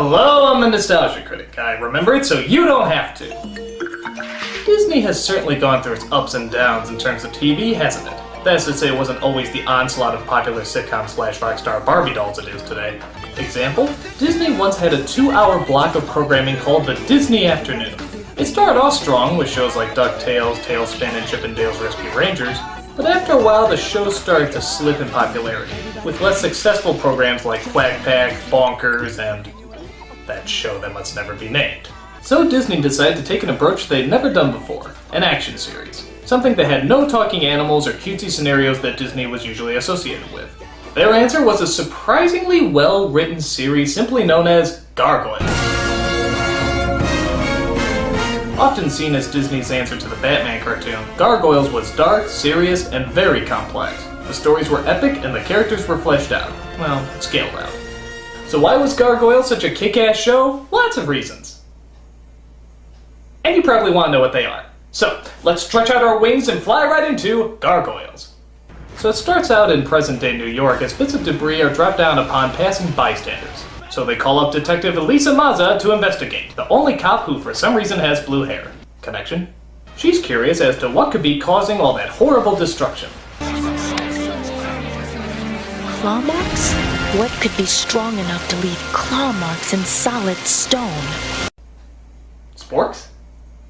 Hello, I'm the Nostalgia Critic. I remember it so you don't have to. Disney has certainly gone through its ups and downs in terms of TV, hasn't it? That's to say it wasn't always the onslaught of popular sitcom slash rockstar Barbie dolls it is today. Example, Disney once had a 2-hour block of programming called the Disney Afternoon. It started off strong with shows like DuckTales, TaleSpin, and Chip 'n Dale's Rescue Rangers, but after a while the show started to slip in popularity, with less successful programs like Quack Pack, Bonkers, and that show that must never be named. So Disney decided to take an approach they'd never done before, an action series. Something that had no talking animals or cutesy scenarios that Disney was usually associated with. Their answer was a surprisingly well-written series simply known as Gargoyles. Often seen as Disney's answer to the Batman cartoon, Gargoyles was dark, serious, and very complex. The stories were epic and the characters were fleshed out. Well, scaled out. So why was Gargoyles such a kick-ass show? Lots of reasons. And you probably want to know what they are. So, let's stretch out our wings and fly right into Gargoyles. So it starts out in present-day New York as bits of debris are dropped down upon passing bystanders. So they call up Detective Elisa Mazza to investigate, the only cop who for some reason has blue hair. Connection? She's curious as to what could be causing all that horrible destruction. Claw marks? What could be strong enough to leave claw marks in solid stone? Sporks?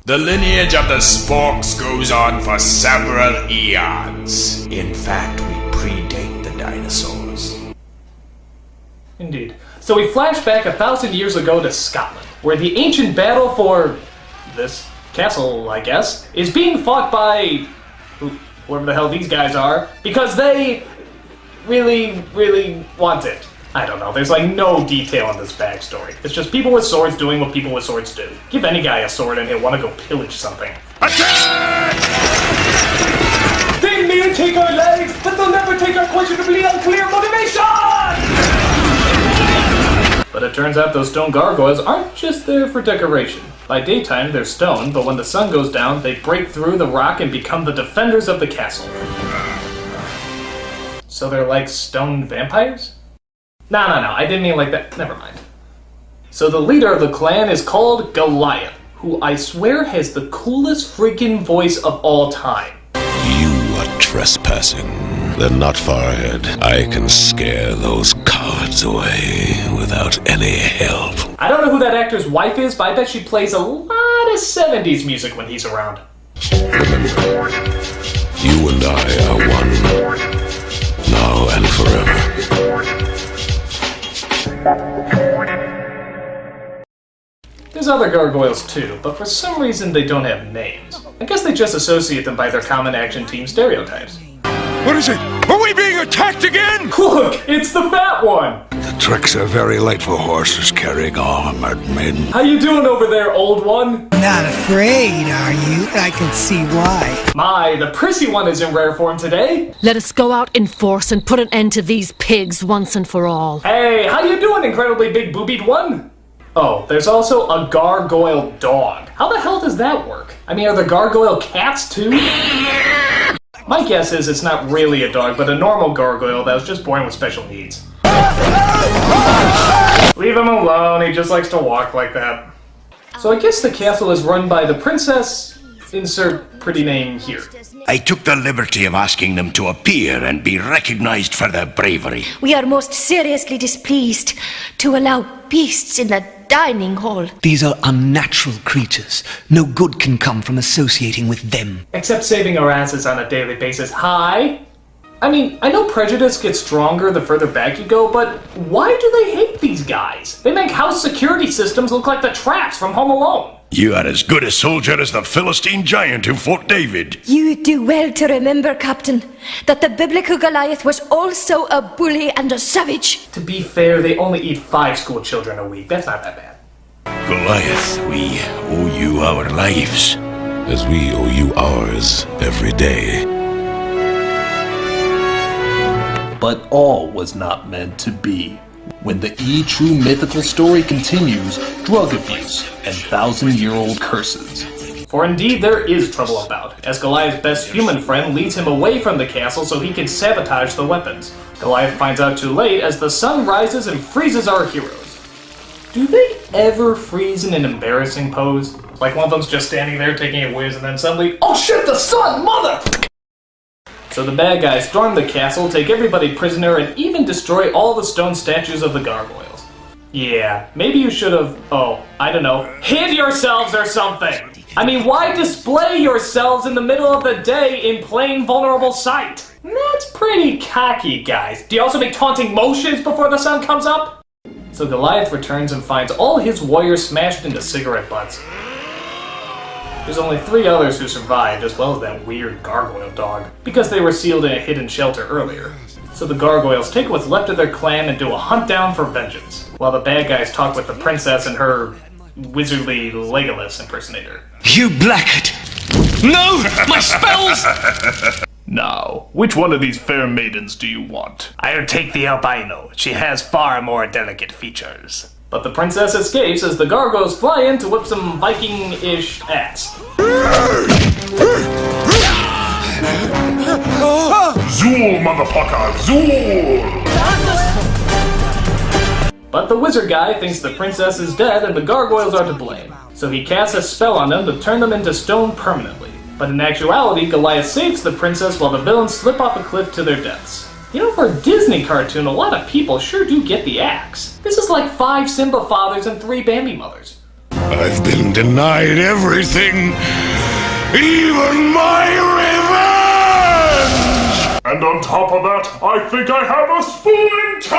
The lineage of the Sporks goes on for several eons. In fact, we predate the dinosaurs. Indeed. So we flash back 1,000 years ago to Scotland, where the ancient battle for this castle, I guess, is being fought by whoever the hell these guys are, because they really want it. I don't know, there's like no detail in this backstory. It's just people with swords doing what people with swords do. Give any guy a sword and he'll want to go pillage something. Attack! They may take our lives, but they'll never take our questionably unclear motivation! But it turns out those stone gargoyles aren't just there for decoration. By daytime, they're stone, but when the sun goes down, they break through the rock and become the defenders of the castle. So they're like stone vampires? No, I didn't mean like that. Never mind. So the leader of the clan is called Goliath, who I swear has the coolest freaking voice of all time. You are trespassing. They're not far ahead. I can scare those cowards away without any help. I don't know who that actor's wife is, but I bet she plays a lot of 70s music when he's around. Remember, you and I are one, now and forever. There's other gargoyles too, but for some reason they don't have names. I guess they just associate them by their common action team stereotypes. What is it? Are we being attacked again? Look, it's the fat one! The tricks are very late for horses carrying armored men. How you doing over there, old one? Not afraid, are you? I can see why. My, the prissy one is in rare form today. Let us go out in force and put an end to these pigs once and for all. Hey, how you doing, incredibly big boobied one? Oh, there's also a gargoyle dog. How the hell does that work? I mean, are there gargoyle cats too? My guess is it's not really a dog, but a normal gargoyle that was just born with special needs. Leave him alone, he just likes to walk like that. So I guess the castle is run by the princess, insert pretty name here. I took the liberty of asking them to appear and be recognized for their bravery. We are most seriously displeased to allow beasts in the dining hall. These are unnatural creatures. No good can come from associating with them. Except saving our asses on a daily basis. Hi? I mean, I know prejudice gets stronger the further back you go, but why do they hate these guys? They make house security systems look like the traps from Home Alone. You are as good a soldier as the Philistine giant who fought David. You do well to remember, Captain, that the biblical Goliath was also a bully and a savage. To be fair, they only eat 5 school children a week. That's not that bad. Goliath, we owe you our lives. As we owe you ours every day. But all was not meant to be. When the true mythical story continues, drug abuse and 1,000-year-old curses. For indeed there is trouble about, as Goliath's best human friend leads him away from the castle so he can sabotage the weapons. Goliath finds out too late as the sun rises and freezes our heroes. do they ever freeze in an embarrassing pose? Like one of them's just standing there taking a whiz and then suddenly, oh shit, the sun, mother! So the bad guys storm the castle, take everybody prisoner, and even destroy all the stone statues of the gargoyles. Yeah, maybe you should have, I don't know, hid yourselves or something! I mean, why display yourselves in the middle of the day in plain vulnerable sight? That's pretty cocky, guys. Do you also make taunting motions before the sun comes up? So Goliath returns and finds all his warriors smashed into cigarette butts. There's only 3 others who survived, as well as that weird gargoyle dog, because they were sealed in a hidden shelter earlier. So the gargoyles take what's left of their clan and do a hunt down for vengeance, while the bad guys talk with the princess and her wizardly Legolas impersonator. You blackguard! No! My spells! Now, which one of these fair maidens do you want? I'll take the albino. She has far more delicate features. But the princess escapes as the gargoyles fly in to whip some Viking-ish ass. Zool, motherfucker, Zool! But the wizard guy thinks the princess is dead and the gargoyles are to blame. So he casts a spell on them to turn them into stone permanently. But in actuality, Goliath saves the princess while the villains slip off a cliff to their deaths. You know, for a Disney cartoon, a lot of people sure do get the axe. This is like 5 Simba fathers and 3 Bambi mothers. I've been denied everything, even my revenge! And on top of that, I think I have a splinter!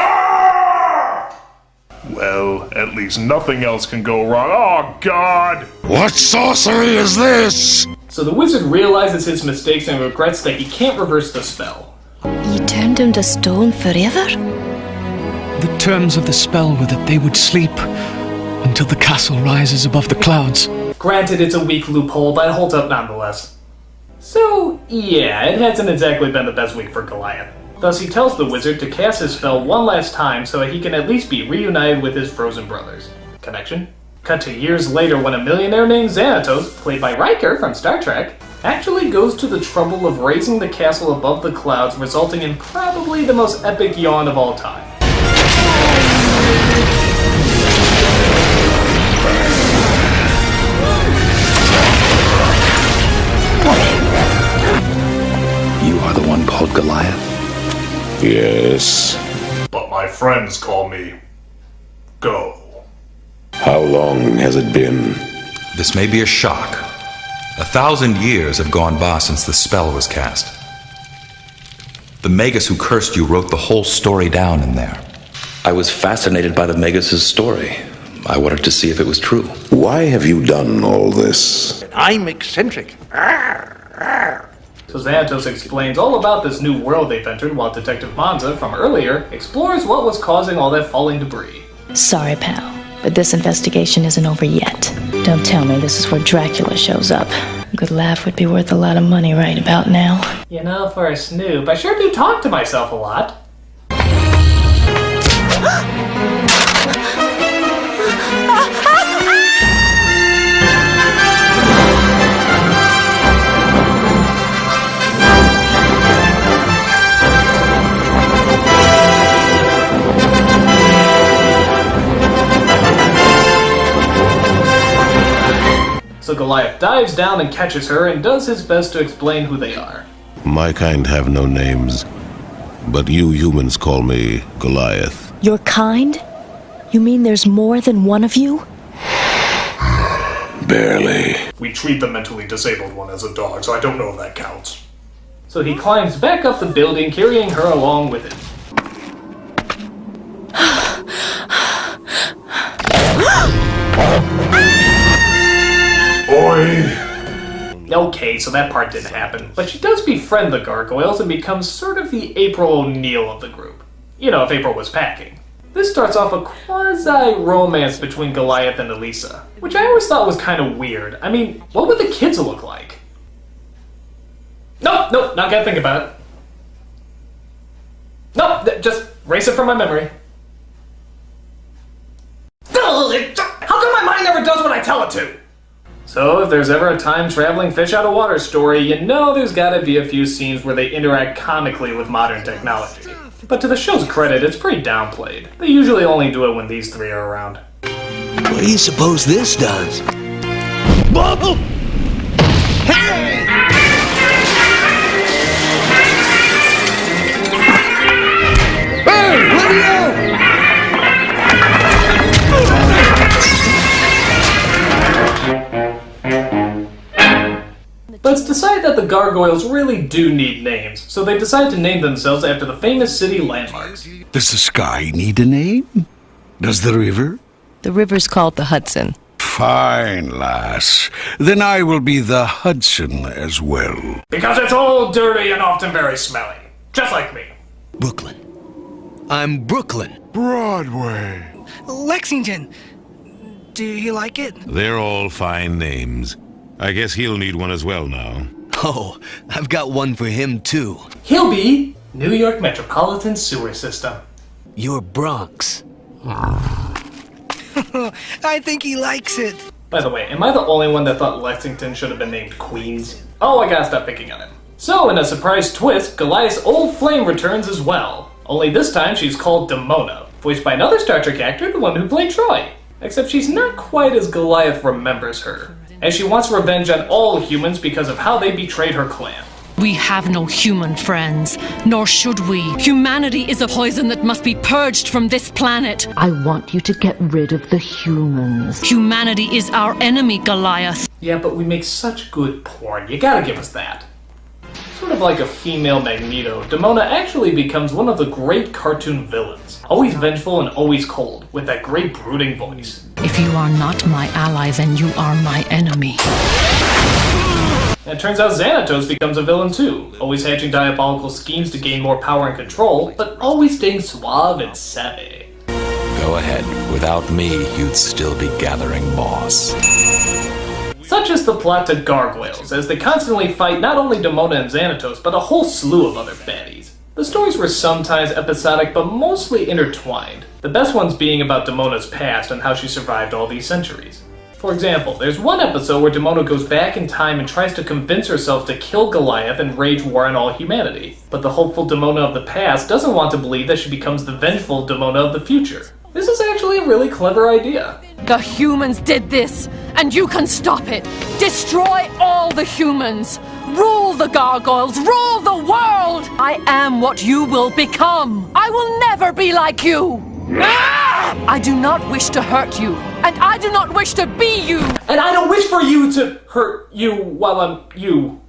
Well, at least nothing else can go wrong. Oh, God! What sorcery is this? So the wizard realizes his mistakes and regrets that he can't reverse the spell. You turned him to stone forever? The terms of the spell were that they would sleep until the castle rises above the clouds. Granted, it's a weak loophole, but it holds up nonetheless. So, yeah, it hasn't exactly been the best week for Goliath. Thus, he tells the wizard to cast his spell one last time so that he can at least be reunited with his frozen brothers. Connection? Cut to years later when a millionaire named Xanatos, played by Riker from Star Trek, actually goes to the trouble of raising the castle above the clouds, resulting in probably the most epic yawn of all time. You are the one called Goliath? Yes. But my friends call me Go. How long has it been? This may be a shock. 1,000 years have gone by since the spell was cast. The Magus who cursed you wrote the whole story down in there. I was fascinated by the Magus' story. I wanted to see if it was true. Why have you done all this? I'm eccentric. So Xanatos explains all about this new world they've entered while Detective Monza, from earlier, explores what was causing all that falling debris. Sorry, pal, but this investigation isn't over yet. Don't tell me this is where Dracula shows up. A good laugh would be worth a lot of money right about now. You know, for a snoop, I sure do talk to myself a lot. So Goliath dives down and catches her and does his best to explain who they are. My kind have no names, but you humans call me Goliath. Your kind? You mean there's more than one of you? Barely. We treat the mentally disabled one as a dog, so I don't know if that counts. So he climbs back up the building, carrying her along with him. Okay, so that part didn't happen. But she does befriend the gargoyles and becomes sort of the April O'Neil of the group. You know, if April was packing. This starts off a quasi-romance between Goliath and Elisa, which I always thought was kind of weird. I mean, what would the kids look like? Nope, not gonna think about it. Nope, just erase it from my memory. How come my mind never does what I tell it to? So, if there's ever a time-traveling fish-out-of-water story, you know there's gotta be a few scenes where they interact comically with modern technology. But to the show's credit, it's pretty downplayed. They usually only do it when these 3 are around. What do you suppose this does? Whoa! Hey! Hey, let me out! But it's decided that the Gargoyles really do need names, so they decide to name themselves after the famous city landmarks. Does the sky need a name? Does the river? The river's called the Hudson. Fine, lass. Then I will be the Hudson as well. Because it's old, dirty, and often very smelly. Just like me. Brooklyn. I'm Brooklyn. Broadway. Lexington. Do you like it? They're all fine names. I guess he'll need one as well now. Oh, I've got one for him too. He'll be New York Metropolitan Sewer System. You're Bronx. I think he likes it. By the way, am I the only one that thought Lexington should have been named Queens? Oh, I gotta stop picking on him. So, in a surprise twist, Goliath's old flame returns as well. Only this time she's called Demona, voiced by another Star Trek actor, the one who played Troy. Except she's not quite as Goliath remembers her, as she wants revenge on all humans because of how they betrayed her clan. We have no human friends, nor should we. Humanity is a poison that must be purged from this planet. I want you to get rid of the humans. Humanity is our enemy, Goliath. Yeah, but we make such good porn. You gotta give us that. Sort of like a female Magneto, Demona actually becomes one of the great cartoon villains. Always vengeful and always cold, with that great brooding voice. If you are not my ally, then you are my enemy. And it turns out Xanatos becomes a villain too, always hatching diabolical schemes to gain more power and control, but always staying suave and savvy. Go ahead. Without me, you'd still be gathering moss. Such is the plot to Gargoyles, as they constantly fight not only Demona and Xanatos, but a whole slew of other baddies. The stories were sometimes episodic, but mostly intertwined, the best ones being about Demona's past and how she survived all these centuries. For example, there's one episode where Demona goes back in time and tries to convince herself to kill Goliath and wage war on all humanity. But the hopeful Demona of the past doesn't want to believe that she becomes the vengeful Demona of the future. This is actually a really clever idea. The humans did this, and you can stop it. Destroy all the humans. Rule the Gargoyles. Rule the world. I am what you will become. I will never be like you. I do not wish to hurt you, and I do not wish to be you. And I don't wish for you to hurt you while I'm you.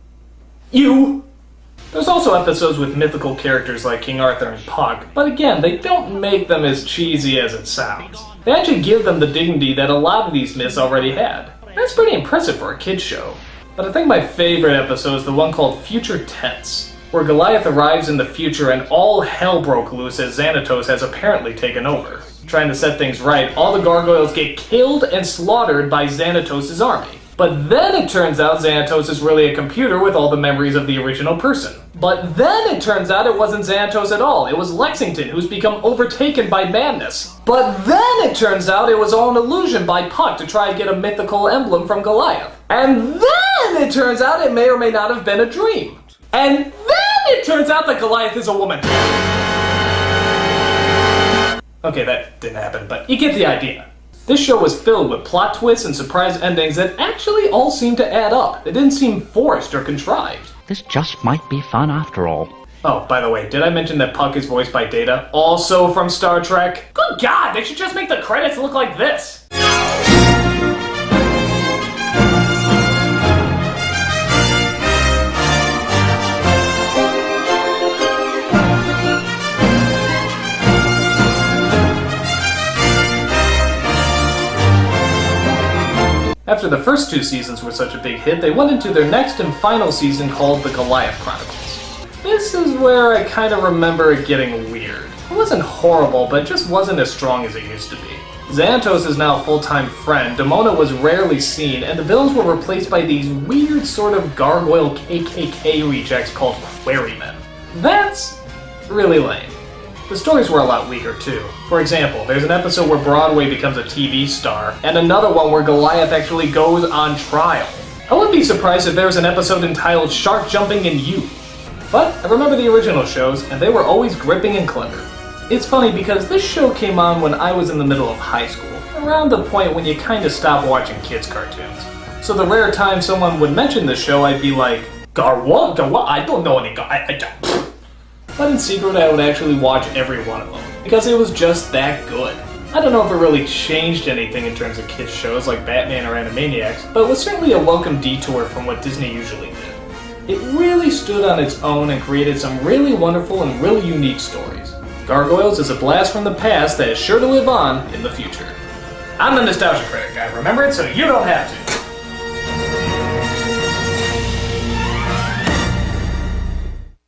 There's also episodes with mythical characters like King Arthur and Puck, but again, they don't make them as cheesy as it sounds. They actually give them the dignity that a lot of these myths already had. That's pretty impressive for a kid's show. But I think my favorite episode is the one called Future Tense, where Goliath arrives in the future and all hell broke loose as Xanatos has apparently taken over. Trying to set things right, all the Gargoyles get killed and slaughtered by Xanatos' army. But then it turns out Xanatos is really a computer with all the memories of the original person. But then it turns out it wasn't Xanatos at all, it was Lexington, who's become overtaken by madness. But then it turns out it was all an illusion by Puck to try and get a mythical emblem from Goliath. And then it turns out it may or may not have been a dream. And then it turns out that Goliath is a woman. Okay, that didn't happen, but you get the idea. This show was filled with plot twists and surprise endings that actually all seemed to add up. They didn't seem forced or contrived. This just might be fun after all. Oh, by the way, did I mention that Puck is voiced by Data, also from Star Trek? Good God, they should just make the credits look like this! After the first two seasons were such a big hit, they went into their next and final season called The Goliath Chronicles. This is where I kind of remember it getting weird. It wasn't horrible, but it just wasn't as strong as it used to be. Xanatos is now a full-time friend, Demona was rarely seen, and the villains were replaced by these weird sort of gargoyle KKK rejects called Quarrymen. That's really lame. The stories were a lot weaker too. For example, there's an episode where Broadway becomes a TV star, and another one where Goliath actually goes on trial. I wouldn't be surprised if there was an episode entitled Shark Jumping in You. But I remember the original shows, and they were always gripping and clever. It's funny because this show came on when I was in the middle of high school. around the point when you kinda stop watching kids' cartoons. So the rare time someone would mention the show, I'd be like, what? I don't know any But in secret, I would actually watch every one of them, because it was just that good. I don't know if it really changed anything in terms of kids' shows like Batman or Animaniacs, but it was certainly a welcome detour from what Disney usually did. It really stood on its own and created some really wonderful and really unique stories. Gargoyles is a blast from the past that is sure to live on in the future. I'm the Nostalgia Critic. I remember it so you don't have to.